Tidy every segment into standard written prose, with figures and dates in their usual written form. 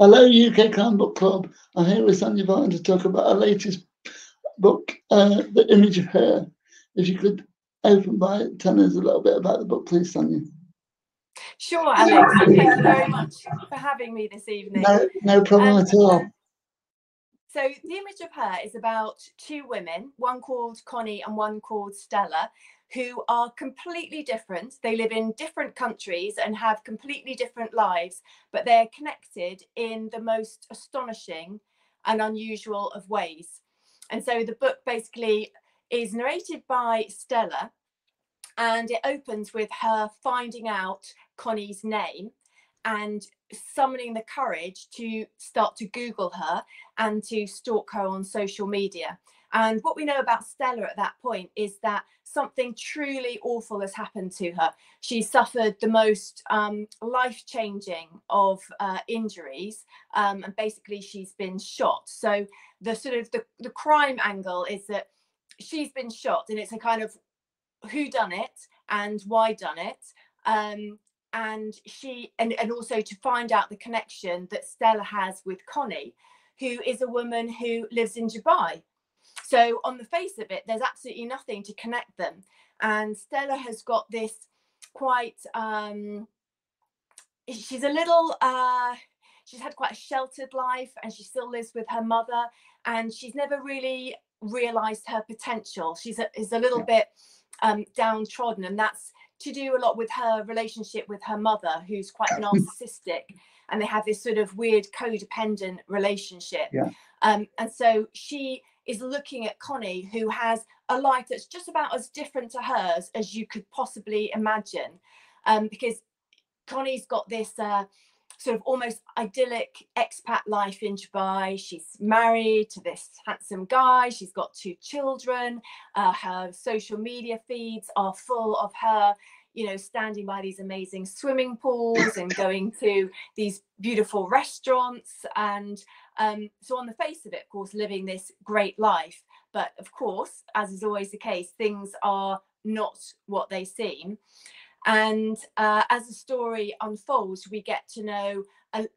Hello, UK Crime Book Club. I'm here with Sonia Velton to talk about our latest book, The Image of Her. If you could open by telling us a little bit about the book, please, Sonia. Sure, Alex. Thank you very much for having me this evening. No problem at all. So The Image of Her is about two women, one called Connie and one called Stella, who are completely different. They live in different countries and have completely different lives, but they're connected in the most astonishing and unusual of ways. And so the book basically is narrated by Stella, and it opens with her finding out Connie's name and summoning the courage to start to Google her and to stalk her on social media. And what we know about Stella at that point is that something truly awful has happened to her. She suffered the most life-changing of injuries, and basically she's been shot. So the sort of the crime angle is that she's been shot, and it's a kind of who done it and why done it. And she and also to find out the connection that Stella has with Connie, who is a woman who lives in Dubai. So on the face of it, there's absolutely nothing to connect them. And Stella has got this quite, she's a little, she's had quite a sheltered life, and she still lives with her mother, and she's never really realized her potential. She's a little bit downtrodden, and that's to do a lot with her relationship with her mother, who's quite narcissistic, and they have this sort of weird codependent relationship. And so she is looking at Connie, who has a life that's just about as different to hers as you could possibly imagine, because Connie's got this sort of almost idyllic expat life in Dubai. She's married to this handsome guy. She's got 2 children. Her social media feeds are full of her, you know, standing by these amazing swimming pools and going to these beautiful restaurants. And so on the face of it, of course, living this great life. But of course, as is always the case, things are not what they seem. And as the story unfolds, we get to know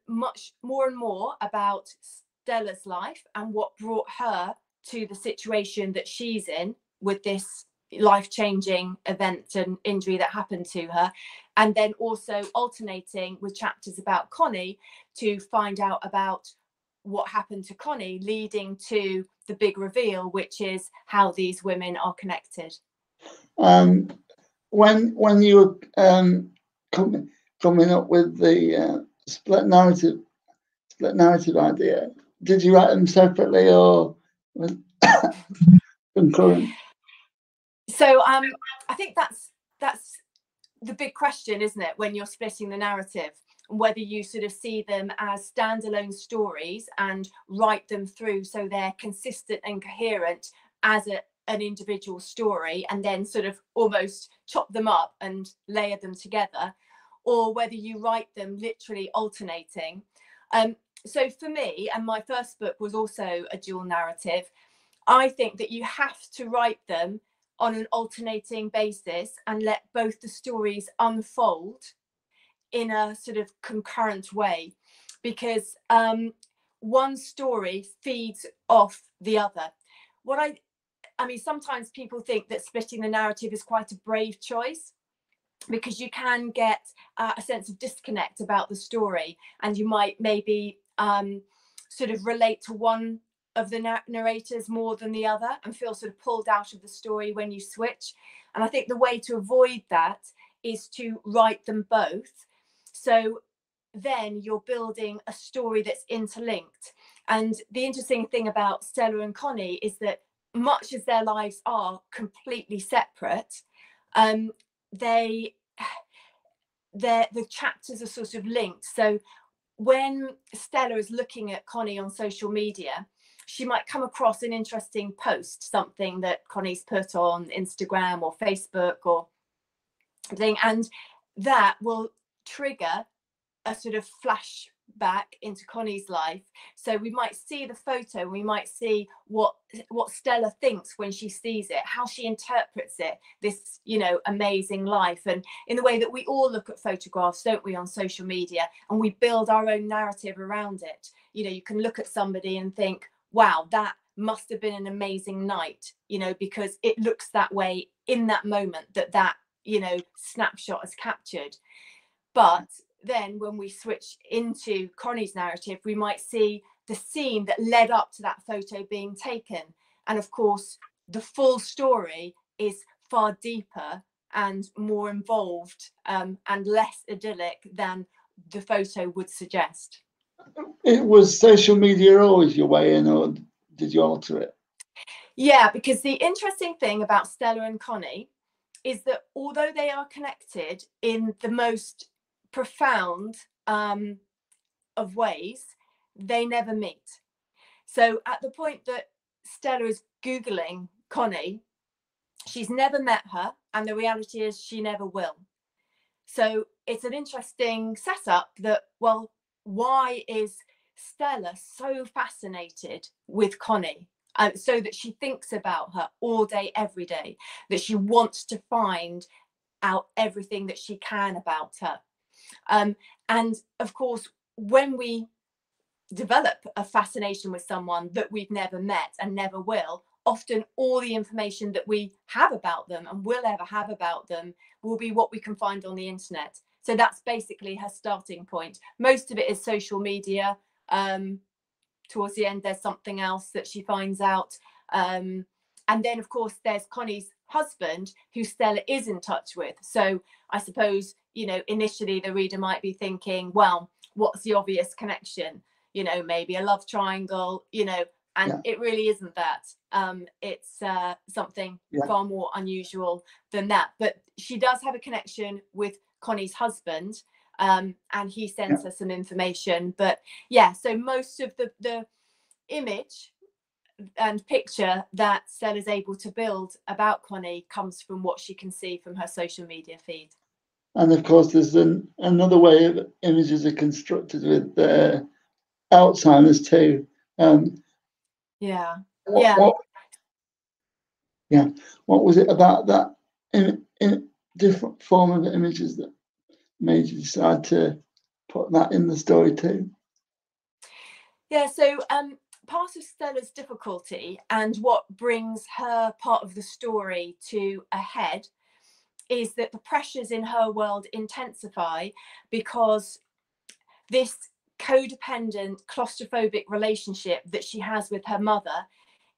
much more and more about Stella's life and what brought her to the situation that she's in with this life-changing event and injury that happened to her. And then also alternating with chapters about Connie to find out about what happened to Connie, leading to the big reveal, which is how these women are connected. When you were coming up with the split narrative idea, did you write them separately or concurrent? So I think that's the big question, isn't it, when you're splitting the narrative, whether you sort of see them as standalone stories and write them through so they're consistent and coherent as an individual story, and then sort of almost chop them up and layer them together, or whether you write them literally alternating. So for me, and my first book was also a dual narrative, I think that you have to write them on an alternating basis and let both the stories unfold in a sort of concurrent way, because one story feeds off the other. I mean, sometimes people think that splitting the narrative is quite a brave choice, because you can get a sense of disconnect about the story, and you might maybe sort of relate to one of the narrators more than the other and feel sort of pulled out of the story when you switch. And I think the way to avoid that is to write them both. So then you're building a story that's interlinked. And the interesting thing about Stella and Connie is that much as their lives are completely separate, the chapters are sort of linked. So when Stella is looking at Connie on social media, she might come across an interesting post, something that Connie's put on Instagram or Facebook or something, and that will trigger a sort of back into Connie's life. So we might see the photo, we might see what Stella thinks when she sees it, how she interprets it, this, you know, amazing life. And in the way that we all look at photographs, don't we, on social media, and we build our own narrative around it. You know, you can look at somebody and think, wow, that must have been an amazing night, you know, because it looks that way in that moment, that you know, snapshot is captured. But then when we switch into Connie's narrative, we might see the scene that led up to that photo being taken. And of course, the full story is far deeper and more involved, and less idyllic than the photo would suggest. It was social media always your way in, or did you alter it? Yeah, because the interesting thing about Stella and Connie is that although they are connected in the most profound of ways, they never meet. So at the point that Stella is Googling Connie, she's never met her, and the reality is she never will. So it's an interesting setup that, well, why is Stella so fascinated with Connie? So that she thinks about her all day, every day, that she wants to find out everything that she can about her. And of course, when we develop a fascination with someone that we've never met and never will, often all the information that we have about them and will ever have about them will be what we can find on the internet. So that's basically her starting point. Most of it is social media. Towards the end, there's something else that she finds out. And then, of course, there's Connie's husband, who Stella is in touch with. So I suppose, you know, initially the reader might be thinking, well, what's the obvious connection? You know, maybe a love triangle, you know, and it really isn't that. It's something far more unusual than that. But she does have a connection with Connie's husband, and he sends her some information. But yeah, so most of the image and picture that Stella's able to build about Connie comes from what she can see from her social media feed. And of course, there's another way of images are constructed with Alzheimer's too. What was it about that in different form of images that made you decide to put that in the story too? Yeah, so part of Stella's difficulty and what brings her part of the story to a head is that the pressures in her world intensify because this codependent, claustrophobic relationship that she has with her mother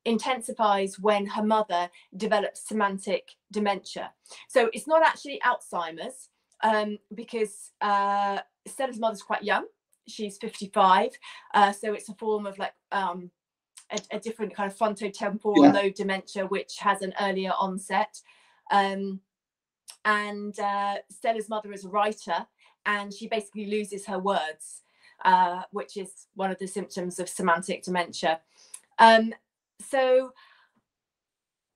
intensifies when her mother develops semantic dementia. So it's not actually Alzheimer's, because Stella's mother's quite young. She's 55, so it's a form of like a different kind of frontotemporal lobe dementia, which has an earlier onset. And Stella's mother is a writer, and she basically loses her words, which is one of the symptoms of semantic dementia. So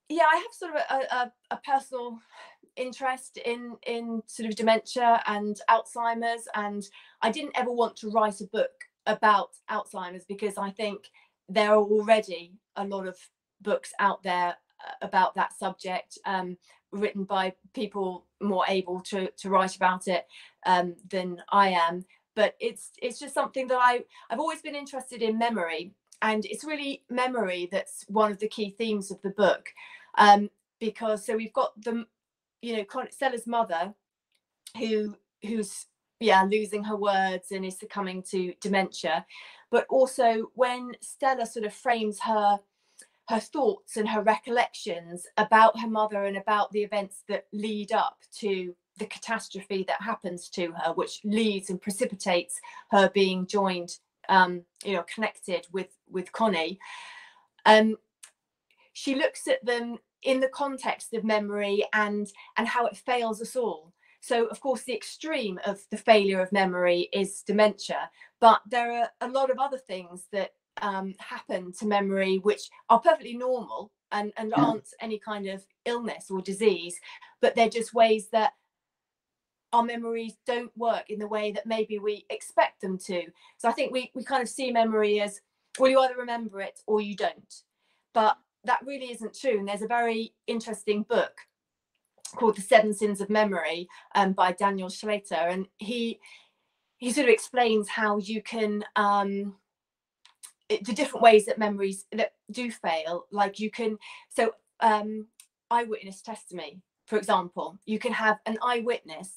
yeah, I have sort of a personal interest in sort of dementia and Alzheimer's, and I didn't ever want to write a book about Alzheimer's because I think there are already a lot of books out there about that subject, written by people more able to write about it than I am. But it's just something that I've always been interested in, memory, and it's really memory that's one of the key themes of the book, because so we've got the, you know, Stella's mother who's losing her words and is succumbing to dementia, but also when Stella sort of frames her thoughts and her recollections about her mother and about the events that lead up to the catastrophe that happens to her, which leads and precipitates her being joined, connected with Connie. She looks at them in the context of memory and how it fails us all. So, of course, the extreme of the failure of memory is dementia, but there are a lot of other things that happen to memory which are perfectly normal and aren't any kind of illness or disease, but they're just ways that our memories don't work in the way that maybe we expect them to. So I think we kind of see memory as, well, you either remember it or you don't. But that really isn't true. And there's a very interesting book called The 7 Sins of Memory by Daniel Schrader. And he sort of explains how you can, the different ways that memories that do fail. Like you can, so eyewitness testimony, for example, you can have an eyewitness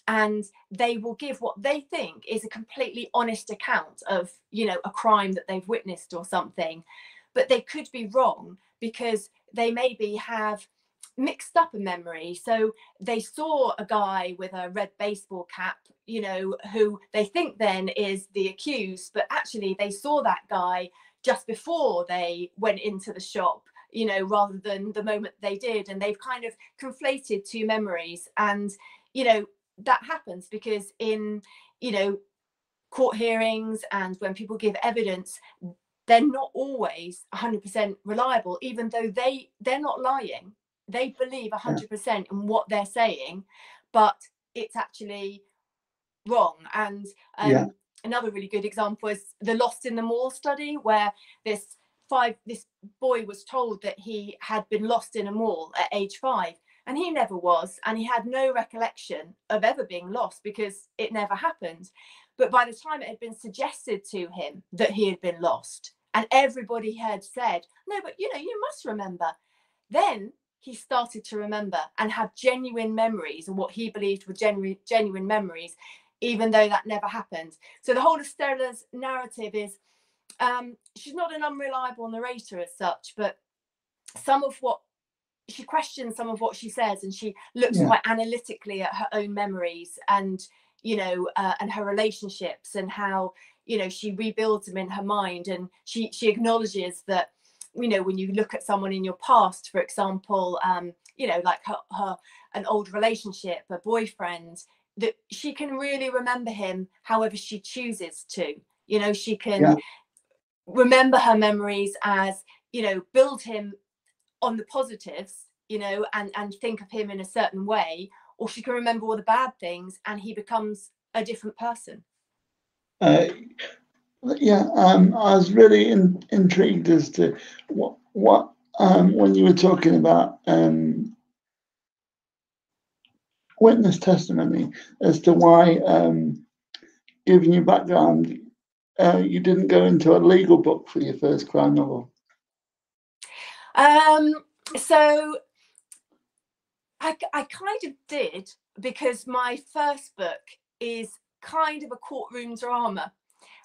and they will give what they think is a completely honest account of, you know, a crime that they've witnessed or something, but they could be wrong because they maybe have mixed up a memory. So they saw a guy with a red baseball cap, you know, who they think then is the accused, but actually they saw that guy just before they went into the shop, you know, rather than the moment they did. And they've kind of conflated two memories. And, you know, that happens because in, you know, court hearings and when people give evidence, they're not always 100% reliable, even though they're not lying. They believe 100% in what they're saying, but it's actually wrong. And another really good example is the Lost in the Mall study, where this boy was told that he had been lost in a mall at age 5, and he never was, and he had no recollection of ever being lost because it never happened. But by the time it had been suggested to him that he had been lost, and everybody had said, no, but you know, you must remember, then he started to remember and have genuine memories, and what he believed were genuine memories, even though that never happened. So the whole of Stella's narrative is, she's not an unreliable narrator as such, but she questions some of what she says, and she looks quite analytically at her own memories and, you know, and her relationships, and how, you know, she rebuilds them in her mind. And she acknowledges that, you know, when you look at someone in your past, for example, you know, like an old relationship, a boyfriend, that she can really remember him however she chooses to. You know, she can remember her memories as, you know, build him on the positives, you know, and think of him in a certain way, or she can remember all the bad things and he becomes a different person. I was really intrigued as to what when you were talking about witness testimony, as to why, given your background, you didn't go into a legal book for your first crime novel. So I kind of did, because my first book is kind of a courtroom drama.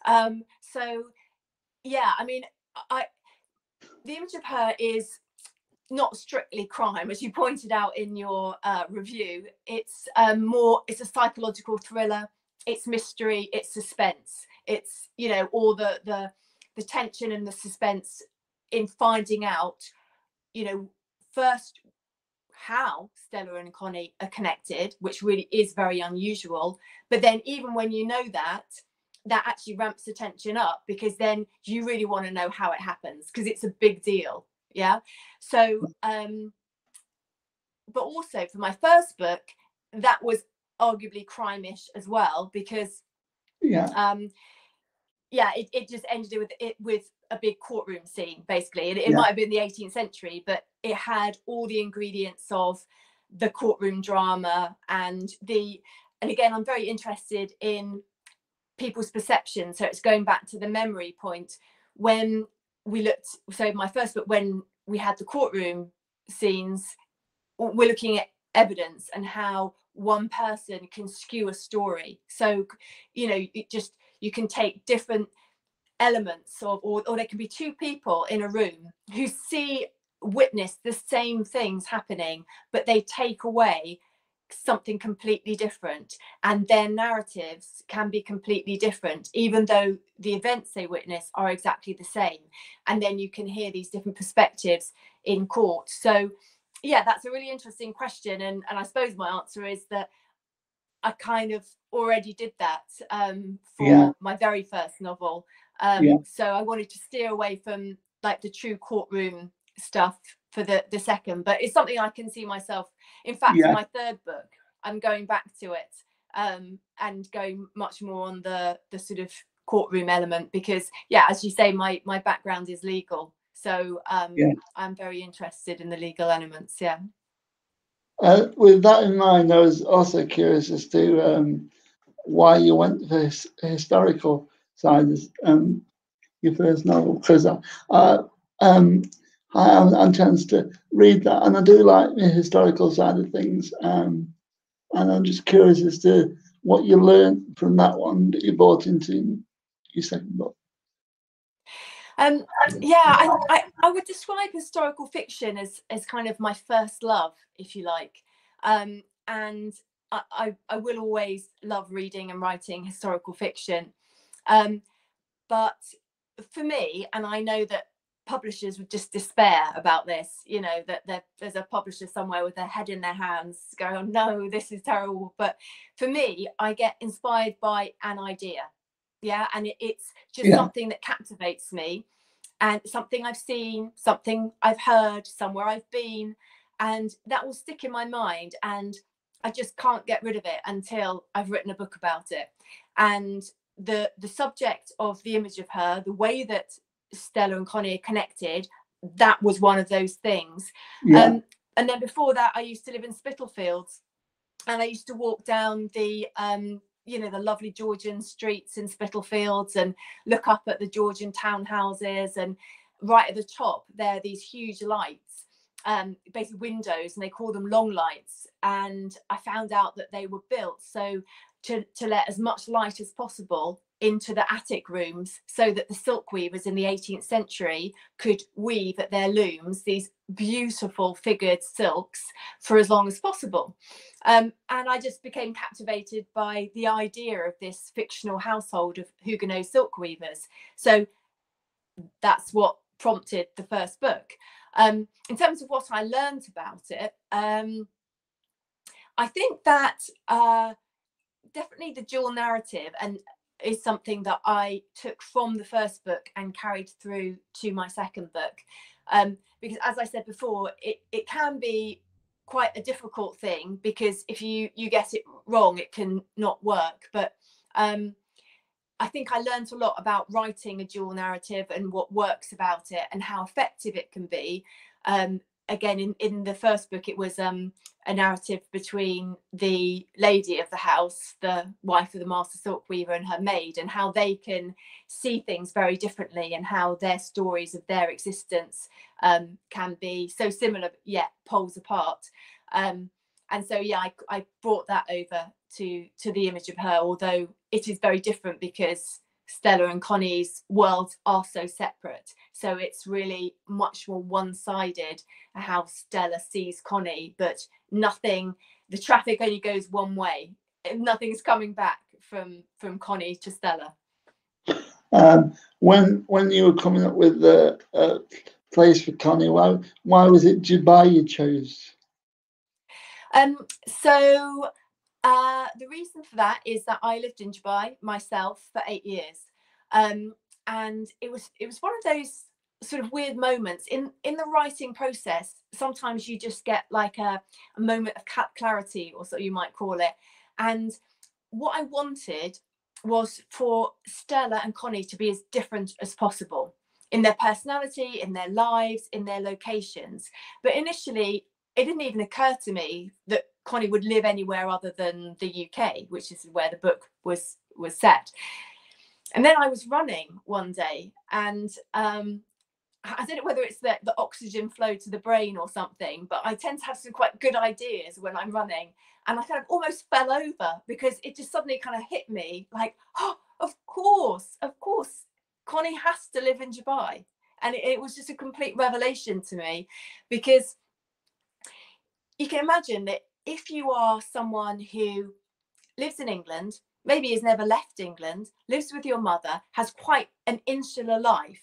So yeah, I mean, The Image of Her is not strictly crime, as you pointed out in your review. It's it's a psychological thriller. It's mystery. It's suspense. It's, you know, all the tension and the suspense in finding out, you know, first how Stella and Connie are connected, which really is very unusual. But then even when you know that actually ramps the tension up, because then you really want to know how it happens, because it's a big deal. Yeah. So but also for my first book, that was arguably crime-ish as well, because it just ended with a big courtroom scene, basically. And it might have been the 18th century, but it had all the ingredients of the courtroom drama. And again, I'm very interested in people's perception. So it's going back to the memory point. When we looked, so my first book, when we had the courtroom scenes, we're looking at evidence and how one person can skew a story. So, you know, you can take different elements or there can be two people in a room who witness the same things happening, but they take away something completely different, and their narratives can be completely different, even though the events they witness are exactly the same. And then you can hear these different perspectives in court. So yeah, that's a really interesting question, and I suppose my answer is that I kind of already did that for my very first novel. So I wanted to steer away from like the true courtroom stuff for the second, but it's something I can see myself. In fact, in my third book, I'm going back to it and going much more on the sort of courtroom element, because as you say, my background is legal, so I'm very interested in the legal elements. With that in mind, I was also curious as to why you went for historical side as your first novel, because I'm chance to read that, and I do like the historical side of things, and I'm just curious as to what you learned from that one that you brought into your second book. I would describe historical fiction as kind of my first love, if you like, and I will always love reading and writing historical fiction, but for me, and I know that publishers would just despair about this, you know, that there's a publisher somewhere with their head in their hands going, oh no, this is terrible. But for me, I get inspired by an idea, and it's just something that captivates me, and something I've seen, something I've heard, somewhere I've been, and that will stick in my mind, and I just can't get rid of it until I've written a book about it. And the subject of The Image of Her, the way that Stella and Connie are connected, that was one of those things. And then before that, I used to live in Spitalfields, and I used to walk down the the lovely Georgian streets in Spitalfields and look up at the Georgian townhouses, and right at the top there are these huge lights, basically windows, and they call them long lights, and I found out that they were built so to let as much light as possible into the attic rooms, so that the silk weavers in the 18th century could weave at their looms these beautiful figured silks for as long as possible. And I just became captivated by the idea of this fictional household of Huguenot silk weavers. So that's what prompted the first book. In terms of what I learned about it, I think that definitely the dual narrative and is something that I took from the first book and carried through to my second book, because as I said before, it can be quite a difficult thing, because if you get it wrong, it can not work. But I think I learned a lot about writing a dual narrative and what works about it and how effective it can be. Again, in the first book, it was a narrative between the lady of the house, the wife of the master silk weaver, and her maid, and how they can see things very differently, and how their stories of their existence can be so similar yet poles apart. And so I brought that over to The Image of Her, although it is very different because Stella and Connie's worlds are so separate. So it's really much more one-sided how Stella sees Connie, but nothing, the traffic only goes one way. Nothing's coming back from Connie to Stella. When you were coming up with the place for Connie, why was it Dubai you chose? So the reason for that is that I lived in Dubai myself for 8 years, and it was one of those sort of weird moments in the writing process. Sometimes you just get like a moment of clarity, or so you might call it. And what I wanted was for Stella and Connie to be as different as possible in their personality, in their lives, in their locations. But initially, it didn't even occur to me that Connie would live anywhere other than the UK, which is where the book was set. And then I was running one day, and I don't know whether it's the oxygen flow to the brain or something, but I tend to have some quite good ideas when I'm running. And I kind of almost fell over because it just suddenly kind of hit me like, oh, of course, Connie has to live in Dubai. And it was just a complete revelation to me, because you can imagine that if you are someone who lives in England, maybe has never left England, lives with your mother, has quite an insular life,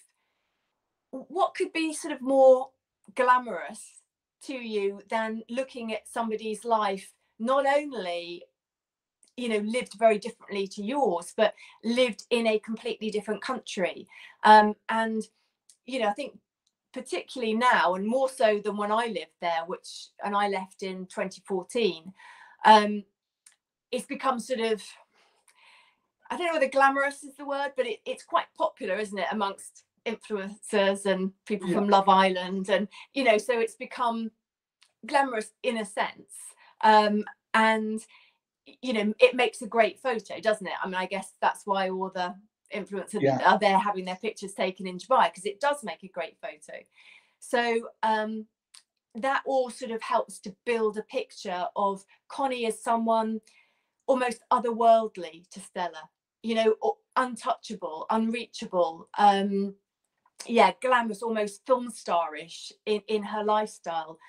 what could be sort of more glamorous to you than looking at somebody's life, not only, lived very differently to yours, but lived in a completely different country. And, I think particularly now, and more so than when I lived there, and I left in 2014, it's become sort of, I don't know whether glamorous is the word, but it's quite popular, isn't it, amongst influencers and people from Love Island, and you know, so it's become glamorous in a sense, and you know, it makes a great photo, doesn't it? I mean, I guess that's why all the influencers are there having their pictures taken in Dubai, because it does make a great photo. So that all sort of helps to build a picture of Connie as someone almost otherworldly to Stella, you know, untouchable, unreachable, glamorous, almost film starish in her lifestyle.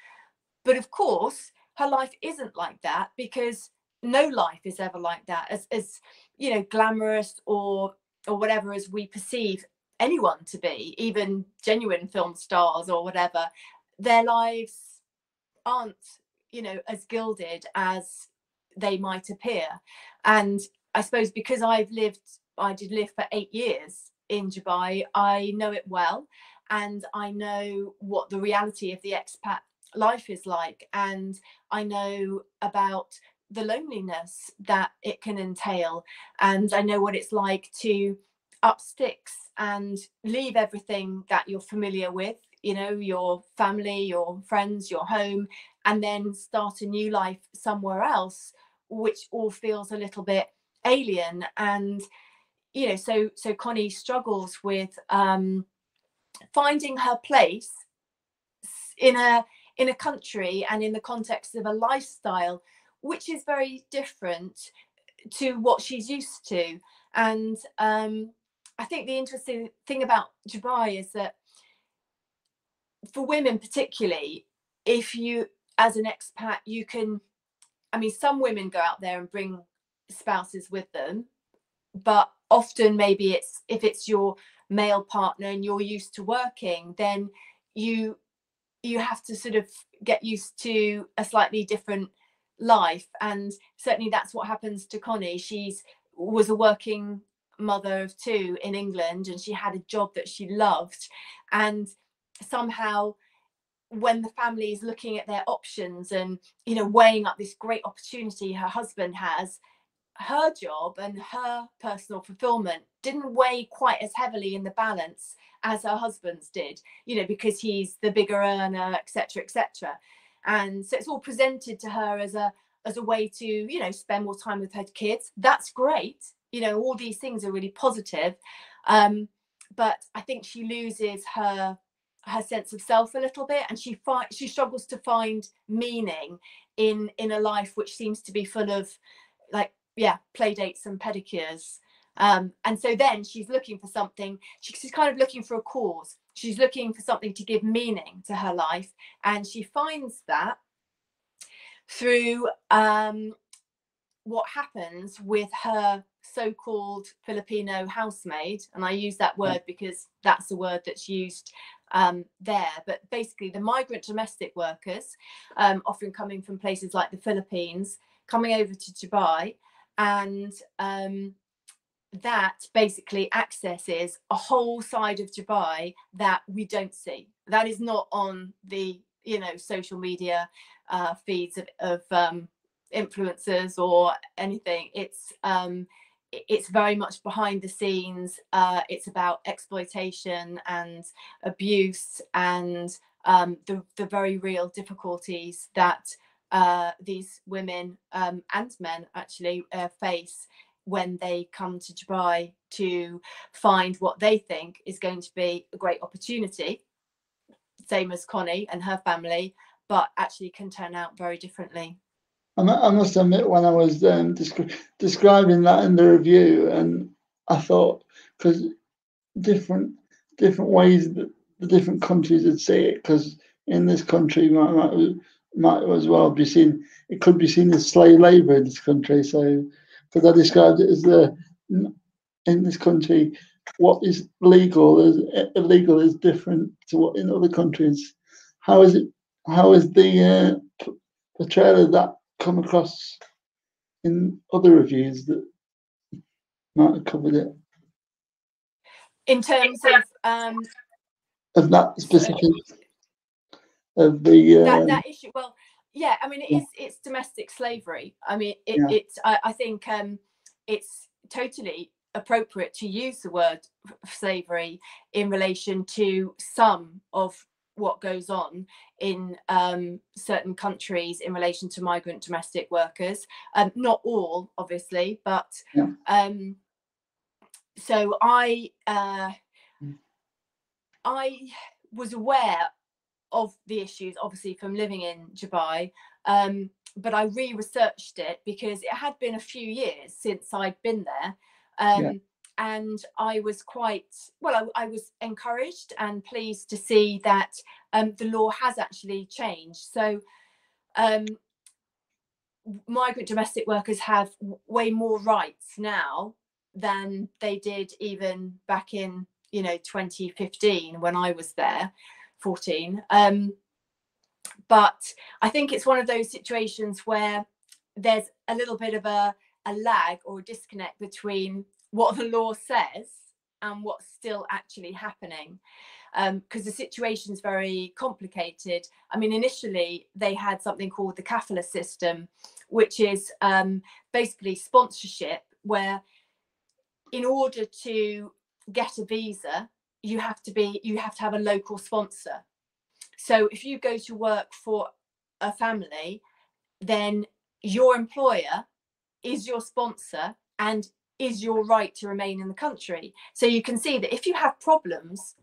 But of course, her life isn't like that, because no life is ever like that, as you know, glamorous or whatever as we perceive anyone to be, even genuine film stars or whatever. Their lives aren't, you know, as gilded as they might appear. And I suppose because I did live for 8 years in Dubai, I know it well, and I know what the reality of the expat life is like, and I know about the loneliness that it can entail, and I know what it's like to up sticks and leave everything that you're familiar with, you know, your family, your friends, your home, and then start a new life somewhere else, which all feels a little bit alien. And you know, so Connie struggles with finding her place in a country and in the context of a lifestyle which is very different to what she's used to. And I think the interesting thing about Dubai is that for women particularly, if you, as an expat, you can, I mean, some women go out there and bring spouses with them, but often maybe it's, if it's your male partner and you're used to working, then you have to sort of get used to a slightly different life. And certainly that's what happens to Connie. She's was a working mother of 2 in England, and she had a job that she loved, and somehow when the family is looking at their options and, you know, weighing up this great opportunity her husband has, her job and her personal fulfillment didn't weigh quite as heavily in the balance as her husband's did, you know, because he's the bigger earner, etc., etc. And so it's all presented to her as a way to, you know, spend more time with her kids. That's great, you know, all these things are really positive, but I think she loses her sense of self a little bit, and she struggles to find meaning in a life which seems to be full of, like, play dates and pedicures. And so then she's looking for something, she's kind of looking for a cause, she's looking for something to give meaning to her life, and she finds that through what happens with her so-called Filipino housemaid. And I use that word because that's the word that's used there, but basically the migrant domestic workers, often coming from places like the Philippines, coming over to Dubai, and that basically accesses a whole side of Dubai that we don't see, that is not on the, you know, social media feeds of influencers or anything. It's very much behind the scenes. It's about exploitation and abuse, and the very real difficulties that these women and men actually face when they come to Dubai to find what they think is going to be a great opportunity, same as Connie and her family, but actually can turn out very differently. I must admit, when I was describing that in the review, and I thought, because different ways that the different countries would see it, because in this country might as well be seen, it could be seen as slave labour in this country. So, because I described it as in this country, what is legal is illegal is different to what in other countries. How is the portrayal of that come across in other reviews that might have covered it? In terms of that specific of the that issue, well, Yeah, I mean, it's domestic slavery. I mean, I think it's totally appropriate to use the word slavery in relation to some of what goes on in certain countries in relation to migrant domestic workers. Not all, obviously, but so I was aware of the issues, obviously, from living in Dubai, but I re-researched it because it had been a few years since I'd been there, and I was I was encouraged and pleased to see that the law has actually changed. So migrant domestic workers have way more rights now than they did even back in 2015 when I was there, 14. But I think it's one of those situations where there's a little bit of a lag or a disconnect between what the law says and what's still actually happening, because the situation is very complicated. I mean, initially they had something called the kafala system, which is basically sponsorship, where in order to get a visa, you have to have a local sponsor. So if you go to work for a family, then your employer is your sponsor and is your right to remain in the country. So you can see that if you have problems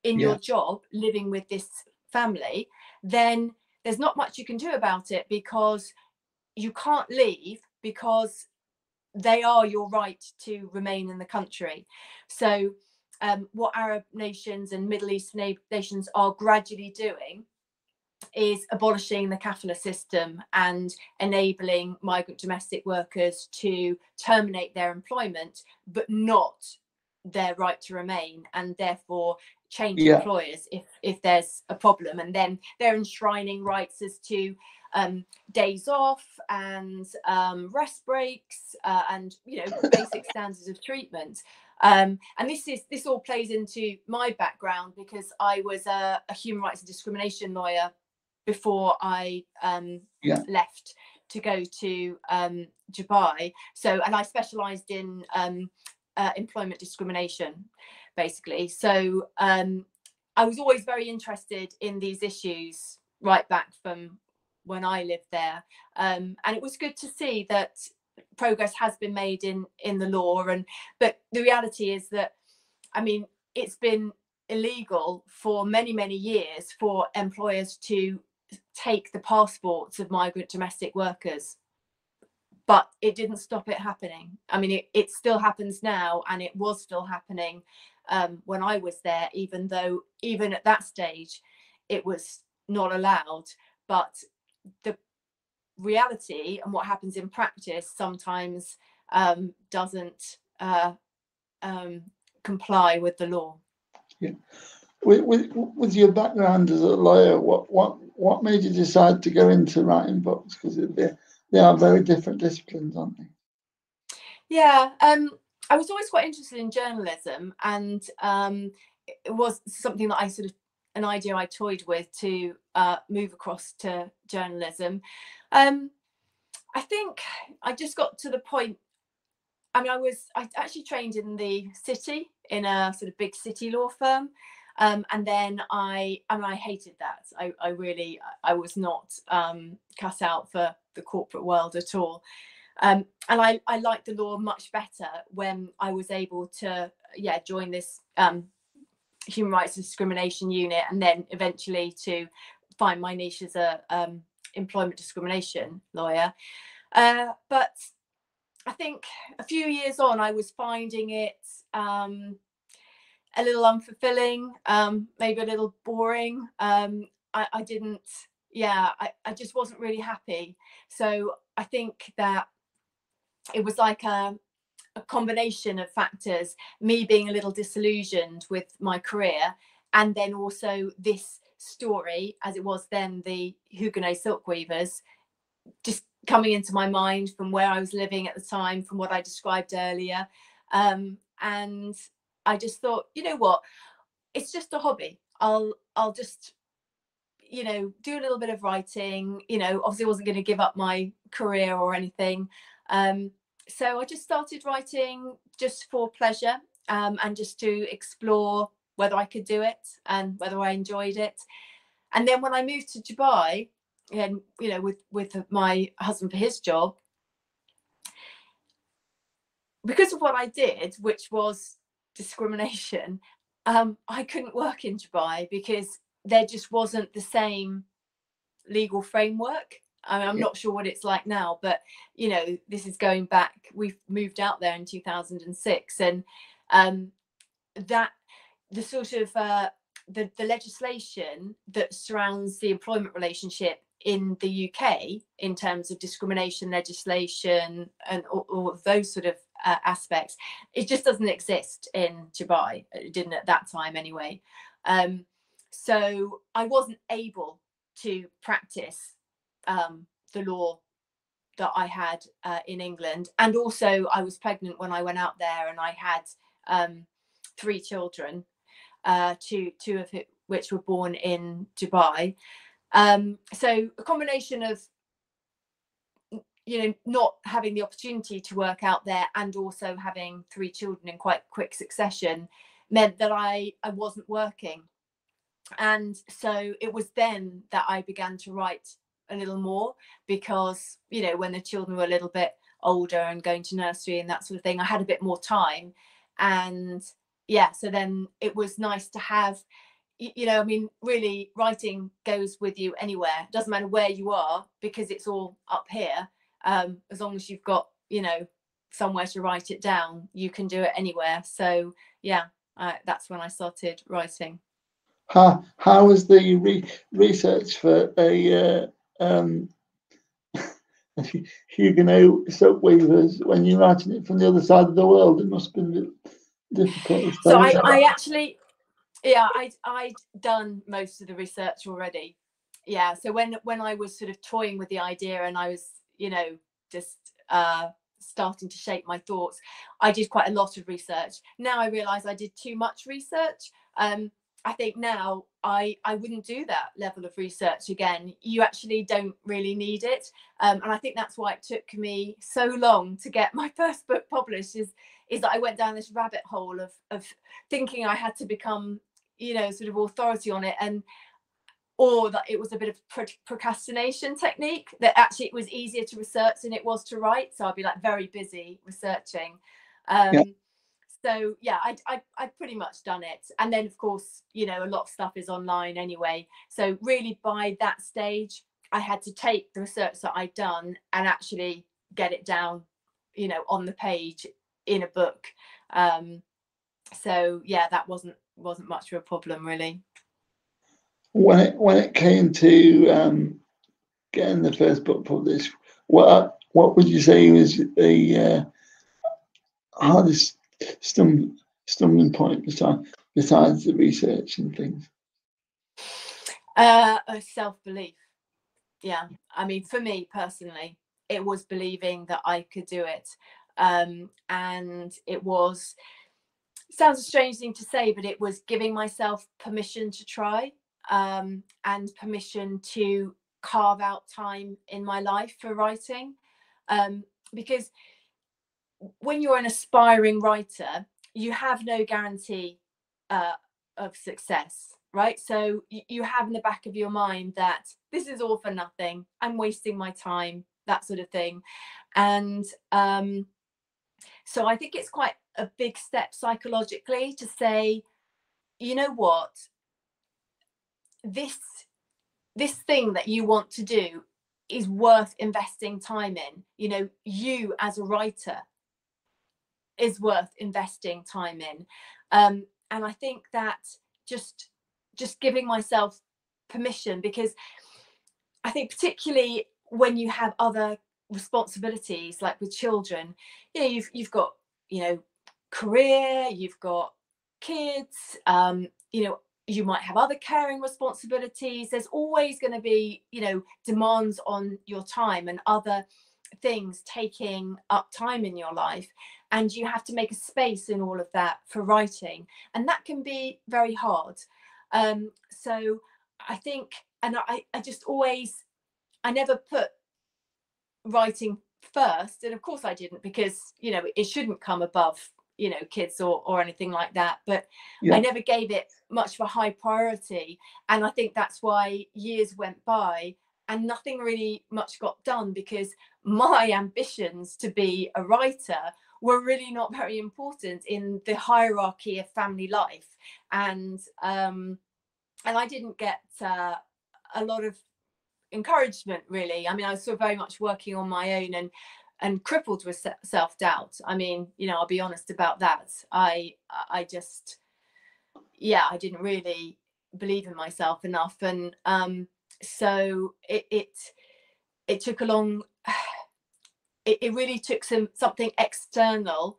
in your job living with this family, then there's not much you can do about it, because you can't leave, because they are your right to remain in the country. So what Arab nations and Middle East nations are gradually doing is abolishing the kafala system and enabling migrant domestic workers to terminate their employment, but not their right to remain, and therefore change employers if there's a problem. And then they're enshrining rights as to days off and rest breaks and basic standards of treatment. And this all plays into my background, because I was a human rights and discrimination lawyer before I left to go to Dubai. So, and I specialised in employment discrimination, basically. So I was always very interested in these issues right back from when I lived there. And it was good to see that progress has been made in the law. But the reality is that, I mean, it's been illegal for many, many years for employers to take the passports of migrant domestic workers, but it didn't stop it happening. I mean, it still happens now, and it was still happening when I was there, even though even at that stage it was not allowed. But the reality and what happens in practice sometimes doesn't comply with the law. Yeah. With your background as a lawyer, what made you decide to go into writing books? Because they are very different disciplines, aren't they? Yeah, I was always quite interested in journalism, and it was something that an idea I toyed with to move across to journalism. I think I just got to the point. I mean, I actually trained in the city, in a sort of big city law firm. And then I hated that. I was not cut out for the corporate world at all. And I liked the law much better when I was able to join this human rights discrimination unit, and then eventually to find my niche as a employment discrimination lawyer. But I think a few years on, I was finding it a little unfulfilling, maybe a little boring. I just wasn't really happy. So I think that it was like a combination of factors, me being a little disillusioned with my career, and then also this story, as it was then, the Huguenot silk weavers, just coming into my mind from where I was living at the time, from what I described earlier. And I just thought, you know what, it's just a hobby. I'll just, you know, do a little bit of writing. You know, obviously I wasn't going to give up my career or anything. So I just started writing just for pleasure, and just to explore whether I could do it and whether I enjoyed it. And then when I moved to Dubai, and, you know, with my husband for his job, because of what I did, which was discrimination, I couldn't work in Dubai because there just wasn't the same legal framework. I mean, I'm not sure what it's like now, but, you know, this is going back. We've moved out there in 2006, and that the sort of the legislation that surrounds the employment relationship in the UK in terms of discrimination legislation and all of those sort of aspects, it just doesn't exist in Dubai. It didn't at that time anyway. So I wasn't able to practice the law that I had in England. And also I was pregnant when I went out there, and I had 3 children, two of which were born in Dubai. So a combination of, you know, not having the opportunity to work out there and also having 3 children in quite quick succession meant that I wasn't working. And so it was then that I began to write a little more, because, you know, when the children were a little bit older and going to nursery and that sort of thing, I had a bit more time. And yeah, so then it was nice to have, you know, I mean, really writing goes with you anywhere. It doesn't matter where you are, because it's all up here. As long as you've got, you know, somewhere to write it down, you can do it anywhere. So yeah, that's when I started writing. How was the research for a Huguenot soap weavers when you're writing it from the other side of the world? It must have been difficult. So I actually, yeah, I'd done most of the research already. Yeah, so when I was sort of toying with the idea and I was, you know, just starting to shape my thoughts, I did quite a lot of research. Now I realise I did too much research. I think now I wouldn't do that level of research again. You actually don't really need it. And I think that's why it took me so long to get my first book published, is that I went down this rabbit hole of thinking I had to become, you know, sort of authority on it, or that it was a bit of procrastination technique, that actually it was easier to research than it was to write. So I'd be like very busy researching. So yeah, I'd pretty much done it. And then of course, you know, a lot of stuff is online anyway. So really by that stage, I had to take the research that I'd done and actually get it down, you know, on the page in a book. So yeah, that wasn't much of a problem really. When it came to getting the first book published, what would you say was the hardest stumbling point besides the research and things? Self-belief. Yeah, I mean, for me personally, it was believing that I could do it. And it was, sounds a strange thing to say, but it was giving myself permission to try, and permission to carve out time in my life for writing. Because when you're an aspiring writer, you have no guarantee of success, right? So you have in the back of your mind that this is all for nothing, I'm wasting my time, that sort of thing. And so I think it's quite a big step psychologically to say, you know what, this thing that you want to do is worth investing time in. You know, you as a writer is worth investing time in. And I think that just giving myself permission, because I think particularly when you have other responsibilities, like with children, you know, you've got, you know, career, you've got kids, you know, you might have other caring responsibilities. There's always going to be, you know, demands on your time and other things taking up time in your life, and you have to make a space in all of that for writing, and that can be very hard. So I think I just always, I never put writing first, and of course I didn't, because you know it shouldn't come above, you know, kids or anything like that, but I never gave it much of a high priority, and I think that's why years went by and nothing really much got done, because my ambitions to be a writer were really not very important in the hierarchy of family life, and I didn't get a lot of encouragement, really. I mean, I was sort of very much working on my own, and crippled with self-doubt. I mean, you know, I'll be honest about that. I just, yeah, I didn't really believe in myself enough, and so it took a long, it really took something external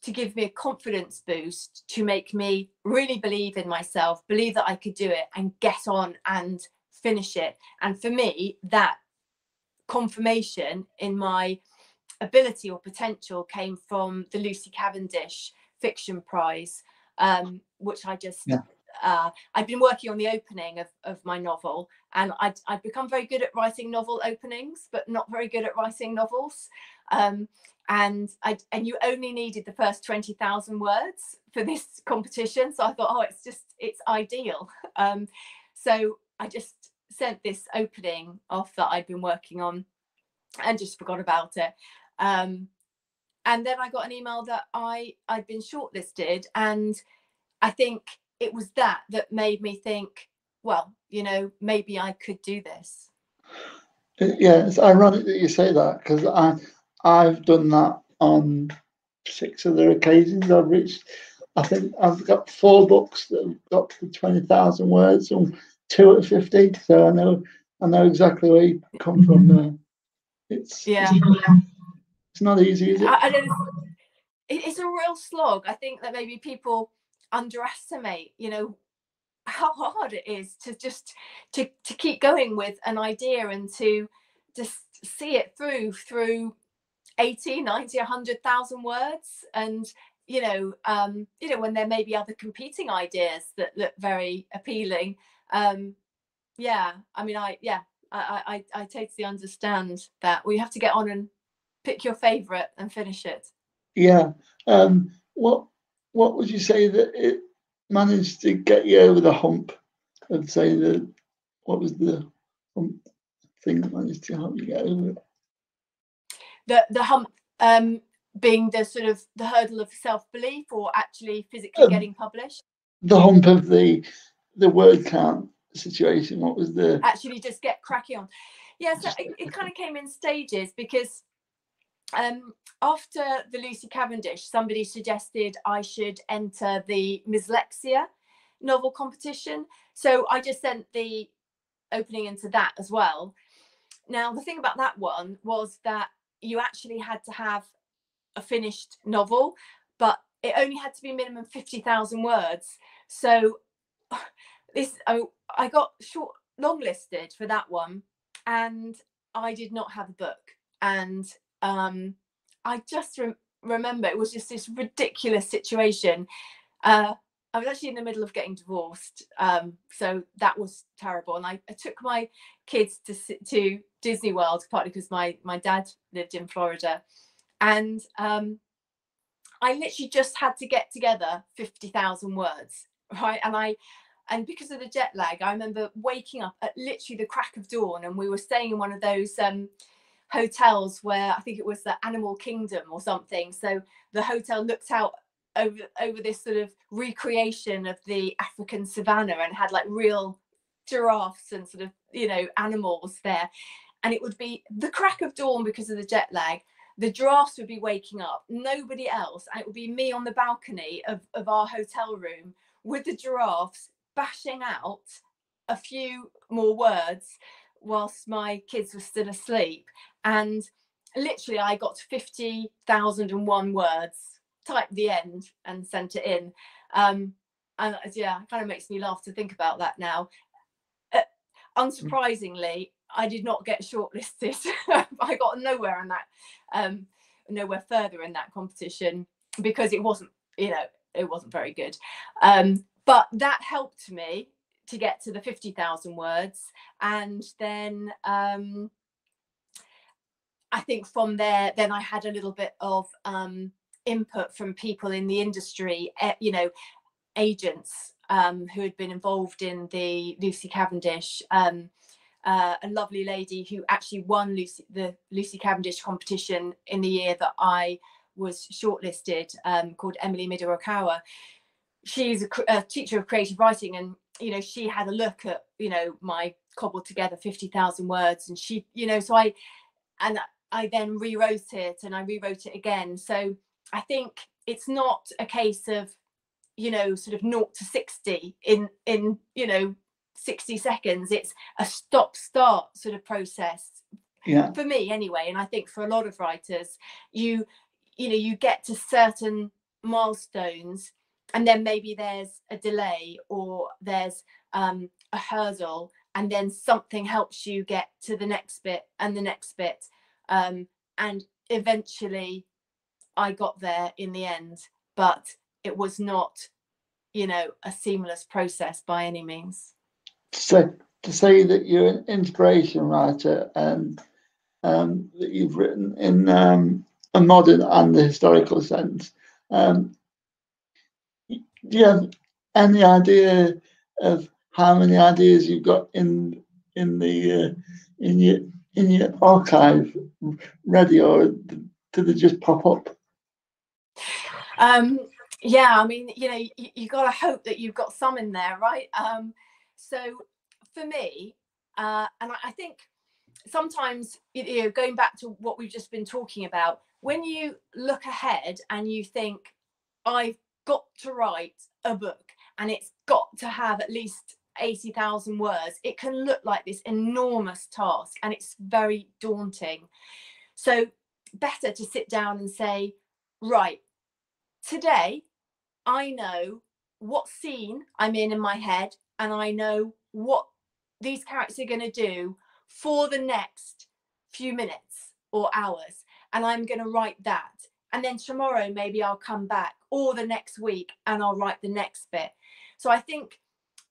to give me a confidence boost, to make me really believe in myself, believe that I could do it, and get on and finish it. And for me, that confirmation in my ability or potential came from the Lucy Cavendish Fiction Prize, which I just I'd been working on the opening of my novel, and I'd become very good at writing novel openings, but not very good at writing novels. And you only needed the first 20,000 words for this competition, so I thought, oh, it's ideal. So I just sent this opening off that I'd been working on and just forgot about it. And then I got an email that I'd been shortlisted, and I think it was that made me think, well, you know, maybe I could do this. Yeah, it's ironic that you say that, because I've done that on 6 other occasions. I think I've got 4 books that have got to 20,000 words and 2 at 50. So I know exactly where you come from there. It's not easy, is it? It's a real slog. I think that maybe people underestimate, you know, how hard it is to just to keep going with an idea, and to just see it through 80, 90, 100,000 words. And you know, when there may be other competing ideas that look very appealing. I mean, I totally understand that. We have to get on and pick your favorite and finish it. Yeah. What would you say that it managed to get you over the hump of, say, what was the hump thing that managed to help you get over it? The hump being the sort of the hurdle of self-belief, or actually physically getting published? The hump of the word count situation. What was the actually just get cracking on? Yeah, so it kind of came in stages, because after the Lucy Cavendish, somebody suggested I should enter the Myslexia novel competition. So I just sent the opening into that as well. Now, the thing about that one was that you actually had to have a finished novel, but it only had to be minimum 50,000 words. So I got longlisted for that one, and I did not have a book. And I just remember it was just this ridiculous situation. I was actually in the middle of getting divorced, so that was terrible. And I took my kids to Disney World, partly because my dad lived in Florida, and I literally just had to get together 50,000 words, right? And because of the jet lag, I remember waking up at literally the crack of dawn, and we were staying in one of those hotels where I think it was the Animal Kingdom or something. So the hotel looked out over this sort of recreation of the African savannah, and had like real giraffes and sort of, you know, animals there. And it would be the crack of dawn because of the jet lag. The giraffes would be waking up, nobody else, and it would be me on the balcony of our hotel room with the giraffes bashing out a few more words whilst my kids were still asleep. And literally I got to 50,001 words, typed the end and sent it in. And yeah, it kind of makes me laugh to think about that now. Unsurprisingly, I did not get shortlisted. I got nowhere in that, nowhere further in that competition, because it wasn't, you know, it wasn't very good. But that helped me to get to the 50,000 words. And then I think from there, then I had a little bit of input from people in the industry, you know, agents who had been involved in the Lucy Cavendish, a lovely lady who actually won the Lucy Cavendish competition in the year that I was shortlisted, called Emily Midarokawa. She's a teacher of creative writing, and you know, she had a look at, you know, my cobbled together 50,000 words, and she, you know, so I then rewrote it, and I rewrote it again. So I think it's not a case of, you know, sort of 0 to 60 in you know 60 seconds. It's a stop-start sort of process, yeah, for me anyway, and I think for a lot of writers. You know, you get to certain milestones, and then maybe there's a delay, or there's a hurdle, and then something helps you get to the next bit and the next bit, and eventually I got there in the end. But it was not, you know, a seamless process by any means. So to say that you're an inspiration writer, and that you've written in a modern and the historical sense, do you have any idea of how many ideas you've got in your archive ready, or do they just pop up? Yeah, I mean, you know, you got to hope that you've got some in there, right? So for me, and I think sometimes, you know, going back to what we've just been talking about, when you look ahead and you think, I've got to write a book and it's got to have at least 80,000 words, it can look like this enormous task, and it's very daunting. So better to sit down and say, right, today I know what scene I'm in my head, and I know what these characters are going to do for the next few minutes or hours, and I'm going to write that. And then tomorrow maybe I'll come back, or the next week, and I'll write the next bit. So I think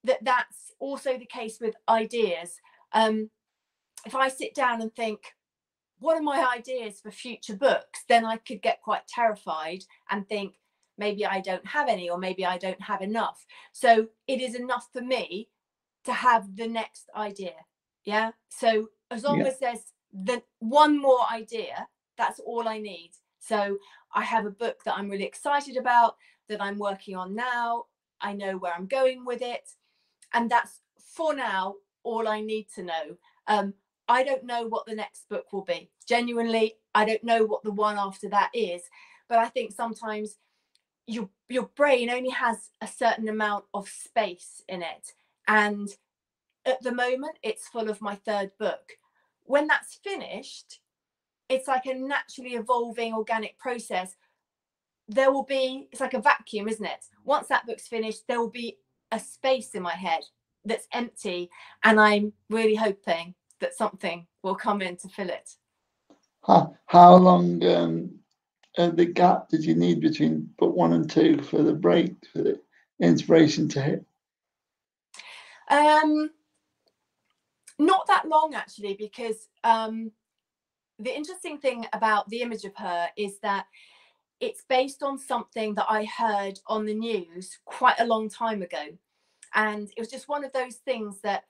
that that's also the case with ideas. If I sit down and think, what are my ideas for future books, then I could get quite terrified and think, maybe I don't have any, or maybe I don't have enough. So it is enough for me to have the next idea. Yeah. So as long as there's the one more idea, that's all I need. So I have a book that I'm really excited about, that I'm working on now. I know where I'm going with it. And that's, for now, all I need to know. I don't know what the next book will be. Genuinely, I don't know what the one after that is. But I think sometimes your brain only has a certain amount of space in it. And at the moment, it's full of my third book. When that's finished, it's like a naturally evolving organic process. There will be, it's like a vacuum, isn't it? Once that book's finished, there will be a space in my head that's empty. And I'm really hoping that something will come in to fill it. How long the gap did you need between book 1 and 2 for the break, for the inspiration to hit? Not that long, actually, because the interesting thing about The Image of Her is that it's based on something that I heard on the news quite a long time ago. And it was just one of those things that,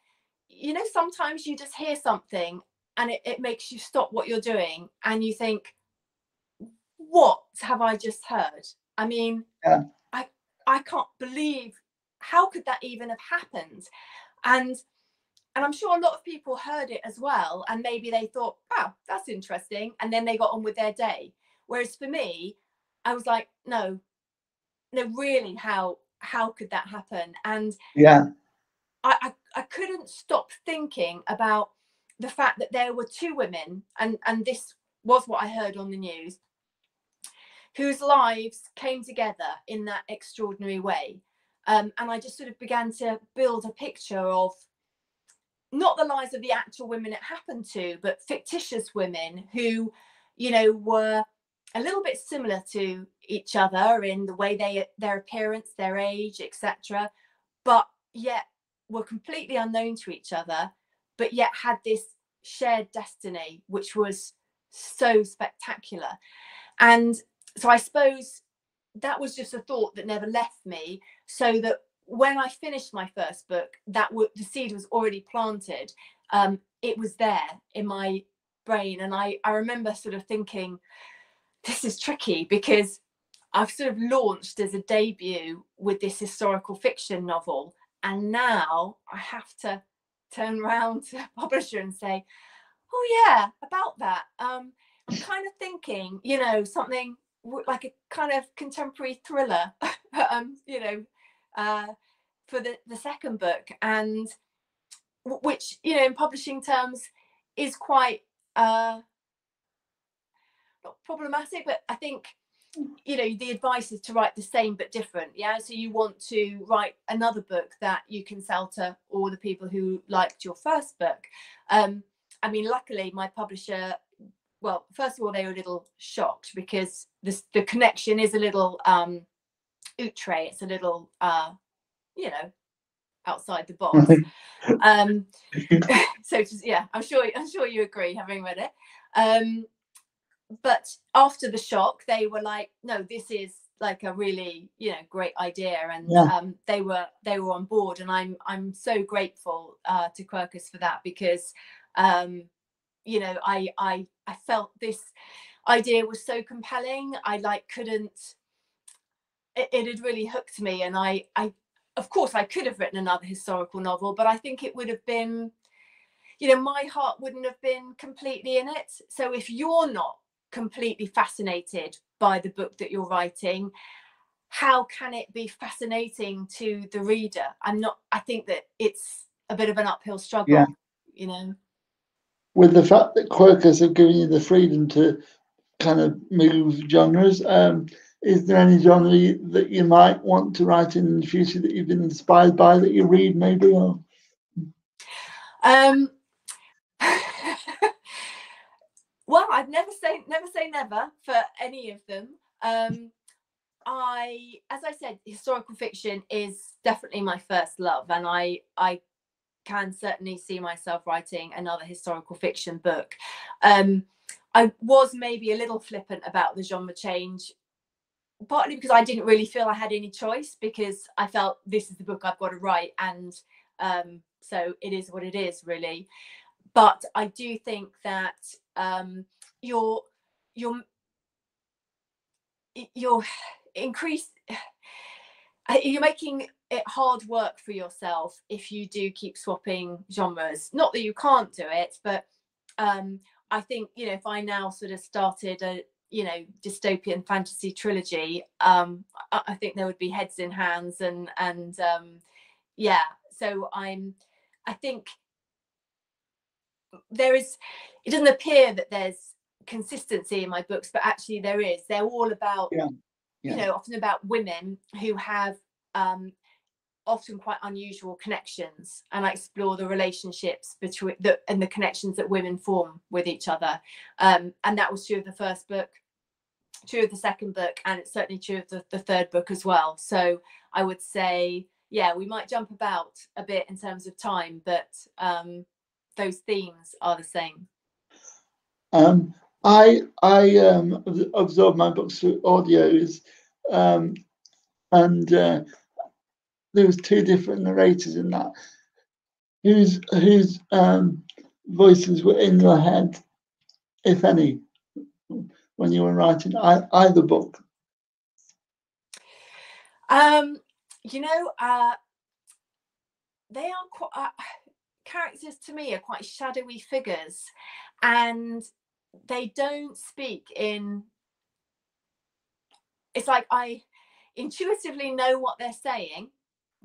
you know, sometimes you just hear something and it makes you stop what you're doing, and you think, what have I just heard? I mean, I can't believe, how could that even have happened? And I'm sure a lot of people heard it as well, and maybe they thought, wow, that's interesting, and then they got on with their day. Whereas for me, I was like, no, really, how could that happen? And I couldn't stop thinking about the fact that there were two women, and this was what I heard on the news, whose lives came together in that extraordinary way. And I just sort of began to build a picture of not the lives of the actual women it happened to, but fictitious women who, you know, were a little bit similar to each other in the way their appearance, their age, etc. But yet were completely unknown to each other, but yet had this shared destiny, which was so spectacular. And so I suppose that was just a thought that never left me, so that when I finished my first book, the seed was already planted. It was there in my brain. And I remember sort of thinking, this is tricky, because I've sort of launched as a debut with this historical fiction novel, and now I have to turn around to a publisher and say, oh yeah, about that. I'm kind of thinking, you know, something like a kind of contemporary thriller, you know, for the second book, and which, you know, in publishing terms is quite not problematic, but I think, you know, the advice is to write the same but different. Yeah, so you want to write another book that you can sell to all the people who liked your first book. I mean, luckily my publisher, well, first of all, they were a little shocked, because the connection is a little outre, it's a little you know, outside the box. So just, yeah, I'm sure you agree, having read it. But after the shock, they were like, no, this is like a really, you know, great idea, and they were on board, and I'm so grateful to Quercus for that, because you know, I felt this idea was so compelling. I like couldn't, it had really hooked me, and I of course I could have written another historical novel, but I think it would have been, you know, my heart wouldn't have been completely in it. So if you're not completely fascinated by the book that you're writing, how can it be fascinating to the reader? I think that it's a bit of an uphill struggle, you know. With the fact that Quercus have given you the freedom to kind of move genres, is there any genre that you might want to write in the future that you've been inspired by, that you read maybe? Or well, I'd never say never for any of them. As I said, historical fiction is definitely my first love, and I can certainly see myself writing another historical fiction book. I was maybe a little flippant about the genre change, partly because I didn't really feel I had any choice, because I felt this is the book I've got to write, and so it is what it is, really. But I do think that you're making it hard work for yourself if you do keep swapping genres. Not that you can't do it, but I think, you know, if I now sort of started a, you know, dystopian fantasy trilogy, I think there would be heads in hands, and yeah. So I think it doesn't appear that there's consistency in my books, but actually there is. They're all about, you know, often about women who have often quite unusual connections, and I explore the relationships between and the connections that women form with each other. And that was true of the first book, true of the second book, and it's certainly true of the third book as well. So I would say, yeah, we might jump about a bit in terms of time, but those themes are the same. I absorb my books through audios, and there was two different narrators in that. Whose voices were in your head, if any, when you were writing either book? You know, they are quite characters to me are quite shadowy figures, and they don't speak in. It's like I intuitively know what they're saying,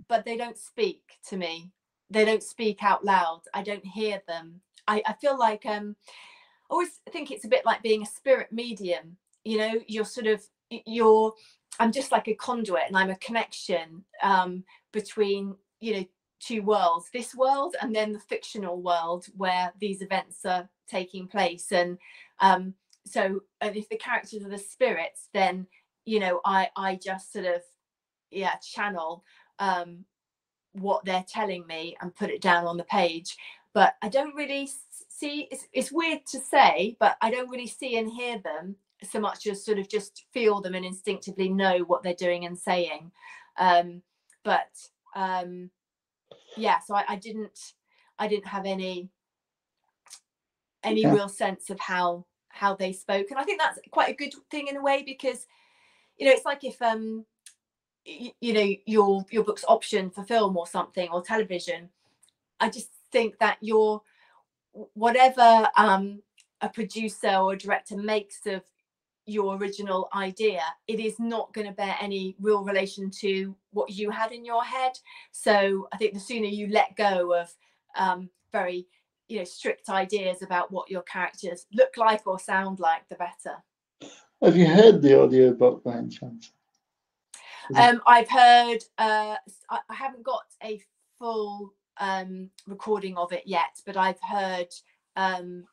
but they don't speak to me. They don't speak out loud. I don't hear them. I feel like I always think it's a bit like being a spirit medium. You know, I'm just like a conduit, and I'm a connection between, you know, two worlds, this world and then the fictional world where these events are taking place. And so if the characters are the spirits, then, you know, I just sort of channel what they're telling me and put it down on the page. But I don't really see, it's weird to say, but I don't really see and hear them so much as sort of just feel them and instinctively know what they're doing and saying. Yeah, so I didn't have any real sense of how they spoke. And I think that's quite a good thing in a way, because, you know, it's like if you know, your book's optioned for film or something, or television. I just think that whatever a producer or a director makes of your original idea, it is not going to bear any real relation to what you had in your head. So I think the sooner you let go of very, you know, strict ideas about what your characters look like or sound like, the better. Have you heard the audiobook by any chance? I've heard, I haven't got a full recording of it yet, but I've heard some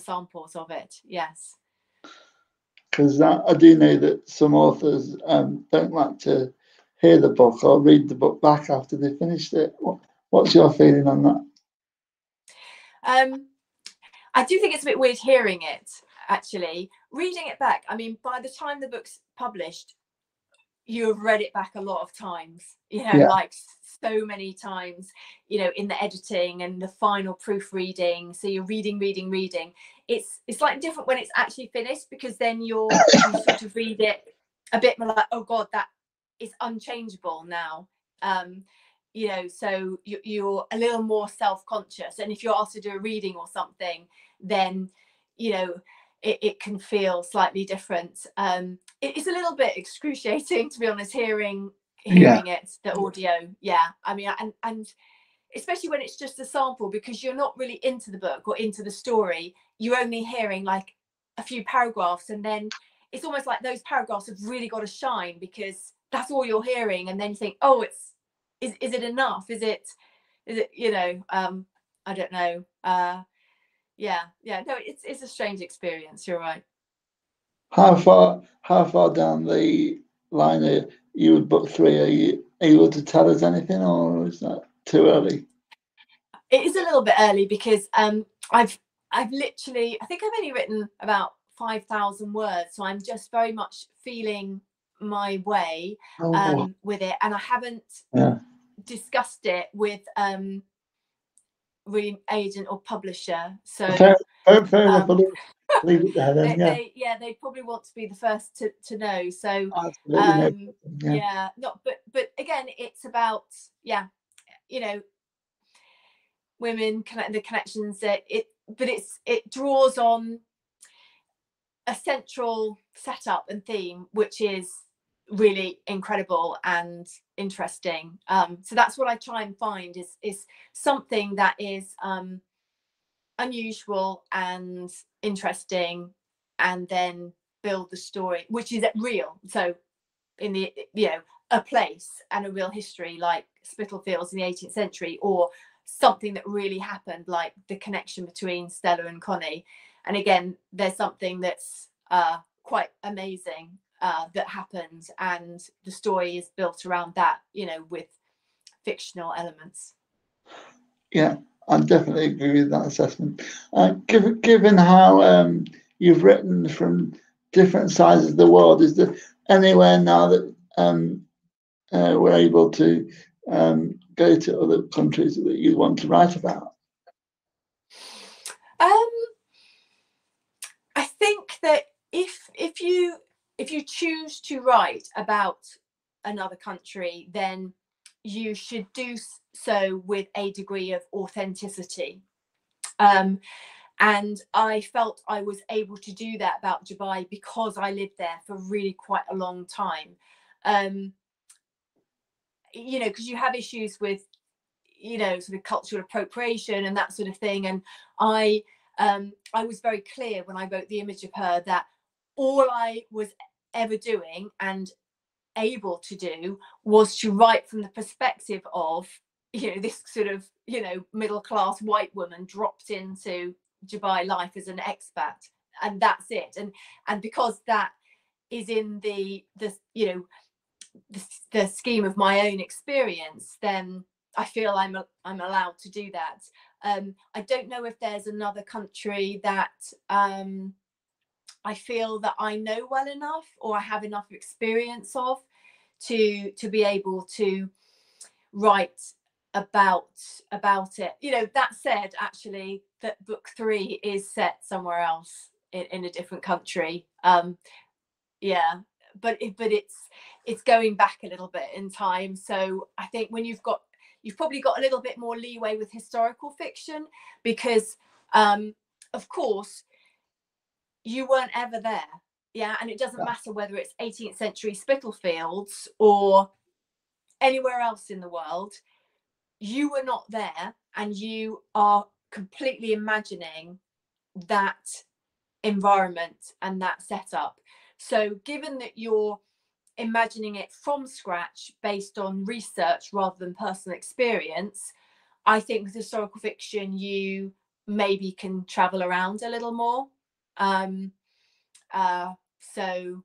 samples of it, yes. Because I do know that some authors don't like to hear the book or read the book back after they finished it. What's your feeling on that? I do think it's a bit weird hearing it, actually. Reading it back, I mean, by the time the book's published, you have read it back a lot of times, you know, like so many times, you know, in the editing and the final proofreading. So you're reading. It's like different when it's actually finished, because then you sort of read it a bit more like, oh God, that is unchangeable now. You know, so you're a little more self-conscious. And if you're asked to do a reading or something, then, you know, it can feel slightly different. It's a little bit excruciating, to be honest, hearing it, the audio. Yeah, I mean, and especially when it's just a sample, because you're not really into the book or into the story. You're only hearing like a few paragraphs, and then it's almost like those paragraphs have really got to shine, because that's all you're hearing. And then you think, oh, is it enough? Is it, you know, I don't know. Yeah, no, it's a strange experience. You're right. How far down the line are you with book 3? Are you able to tell us anything, or is that too early? It is a little bit early, because I've literally, I think I've only written about 5,000 words, so I'm just very much feeling my way with it, and I haven't discussed it with really agent or publisher. So fair enough. Leave it there then. They probably want to be the first to know. So but again, it's about you know, women, the connections that it draws on a central setup and theme, which is really incredible and interesting. So that's what I try and find is something that is unusual and interesting, and then build the story, which is real. So in the, you know, a place and a real history, like Spitalfields in the 18th century, or something that really happened, like the connection between Stella and Connie. And again, there's something that's quite amazing that happened, and the story is built around that, you know, with fictional elements. Yeah, I definitely agree with that assessment. Given how you've written from different sides of the world, is there anywhere now that we're able to go to other countries that you want to write about? I think that if you choose to write about another country, then you should do so with a degree of authenticity. And I felt I was able to do that about Dubai because I lived there for really quite a long time. You know, because you have issues with, you know, sort of cultural appropriation and that sort of thing. And I was very clear when I wrote The Image of Her that all I was ever doing and able to do was to write from the perspective of, you know, this sort of, you know, middle-class white woman dropped into Dubai life as an expat, and that's it. And because that is in the you know, the scheme of my own experience, then I feel I'm allowed to do that. I don't know if there's another country that I feel that I know well enough, or I have enough experience of, to be able to write about it. You know, that said, actually, that book 3 is set somewhere else in a different country. Yeah, but it's going back a little bit in time. So I think when you've probably got a little bit more leeway with historical fiction, because of course you weren't ever there. Yeah, and it doesn't matter whether it's 18th century Spitalfields or anywhere else in the world. You were not there, and you are completely imagining that environment and that setup. So given that you're imagining it from scratch based on research rather than personal experience, I think with historical fiction you maybe can travel around a little more. So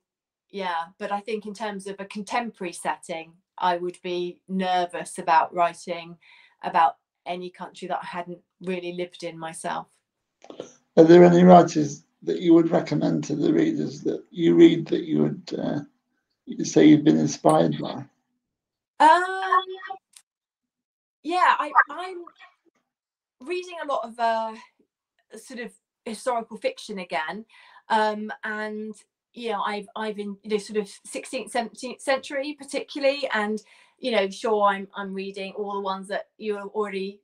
yeah, but I think in terms of a contemporary setting, I would be nervous about writing about any country that I hadn't really lived in myself. Are there any writers that you would recommend to the readers that you read that you would say you've been inspired by? Yeah, I'm reading a lot of sort of historical fiction again, and you know, I've been, you know, sort of 16th, 17th century particularly, and you know, sure, I'm reading all the ones that you have already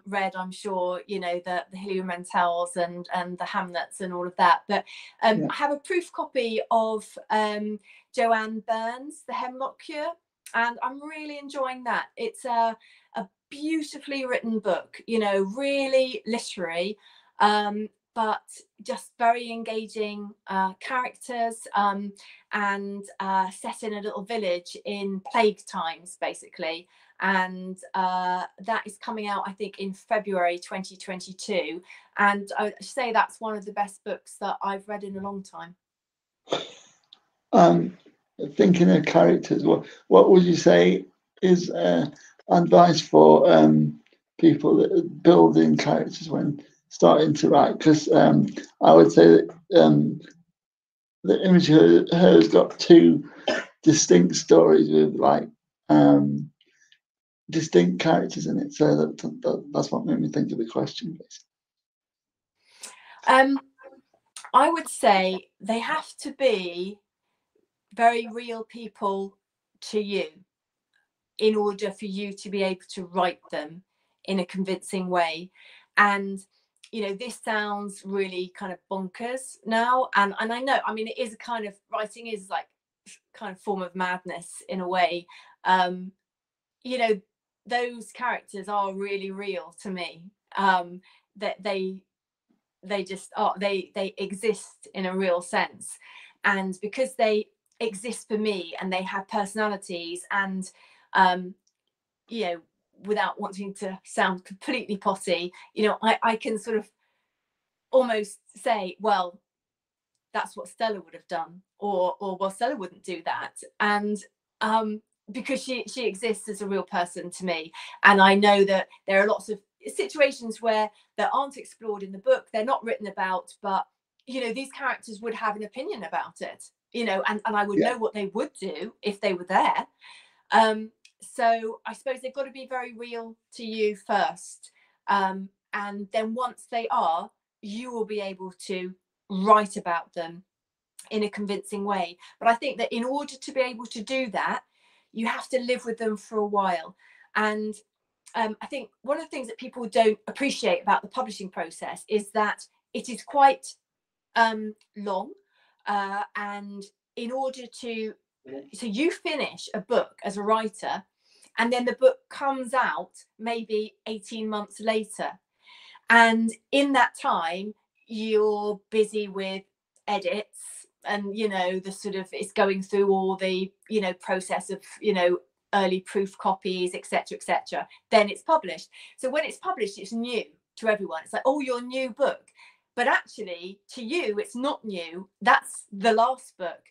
read. I'm sure, you know, the Hilary Mantels and the Hamlets and all of that. But I have a proof copy of Joanne Burns' The Hemlock Cure, and I'm really enjoying that. It's a beautifully written book, you know, really literary, but just very engaging characters, and set in a little village in plague times, basically. And that is coming out, I think, in February 2022. And I would say that's one of the best books that I've read in a long time. Thinking of characters, what would you say is advice for people that are building characters when starting to write? Because I would say that the image has got 2 distinct stories with like distinct characters in it. So that's what made me think of the question, basically. I would say they have to be very real people to you in order for you to be able to write them in a convincing way. And you know, this sounds really kind of bonkers now, and I know, I mean, it is a kind of, writing is like kind of form of madness in a way. You know, those characters are really real to me, that they just are, they exist in a real sense, and because they exist for me and they have personalities, and you know, without wanting to sound completely potty, you know, I can sort of almost say, well, that's what Stella would have done, or well, Stella wouldn't do that. And because she exists as a real person to me, and I know that there are lots of situations where that aren't explored in the book, they're not written about, but you know, these characters would have an opinion about it, you know, and I would know what they would do if they were there. So I suppose they've got to be very real to you first, and then once they are, you will be able to write about them in a convincing way. But I think that in order to be able to do that, you have to live with them for a while. And I think one of the things that people don't appreciate about the publishing process is that it is quite long, and in order to, so you finish a book as a writer, and then the book comes out maybe 18 months later, and in that time you're busy with edits, and you know, the sort of, it's going through all the, you know, process of, you know, early proof copies, etc., etc. Then it's published. So when it's published, it's new to everyone. It's like, oh, your new book. But actually, to you, it's not new. That's the last book.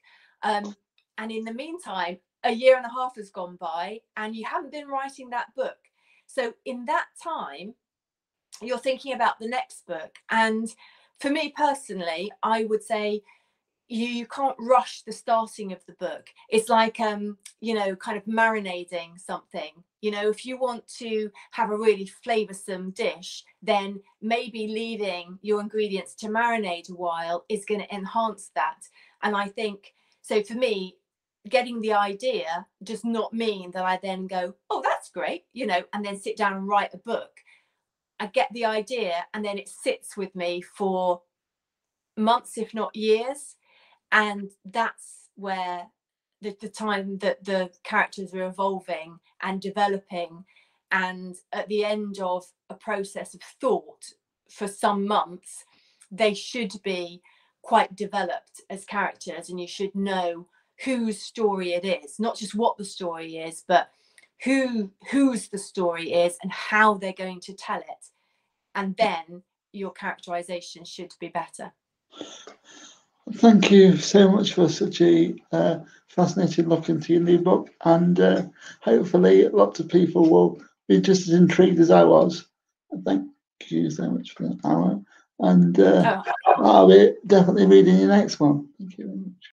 And in the meantime, a year and a half has gone by, and you haven't been writing that book. So in that time, you're thinking about the next book. And for me personally, I would say you can't rush the starting of the book. It's like, you know, kind of marinading something. You know, if you want to have a really flavoursome dish, then maybe leaving your ingredients to marinate a while is going to enhance that. And I think, so for me, getting the idea does not mean that I then go, oh, that's great, you know, and then sit down and write a book. I get the idea and then it sits with me for months, if not years. And that's where the time that the characters are evolving and developing. And at the end of a process of thought for some months, they should be quite developed as characters, and you should know whose story it is, not just what the story is, but whose the story is and how they're going to tell it. And then your characterization should be better. Thank you so much for such a fascinating look into your new book, and hopefully lots of people will be just as intrigued as I was. Thank you so much for that, Alan. And I'll be definitely reading your next one. Thank you very much.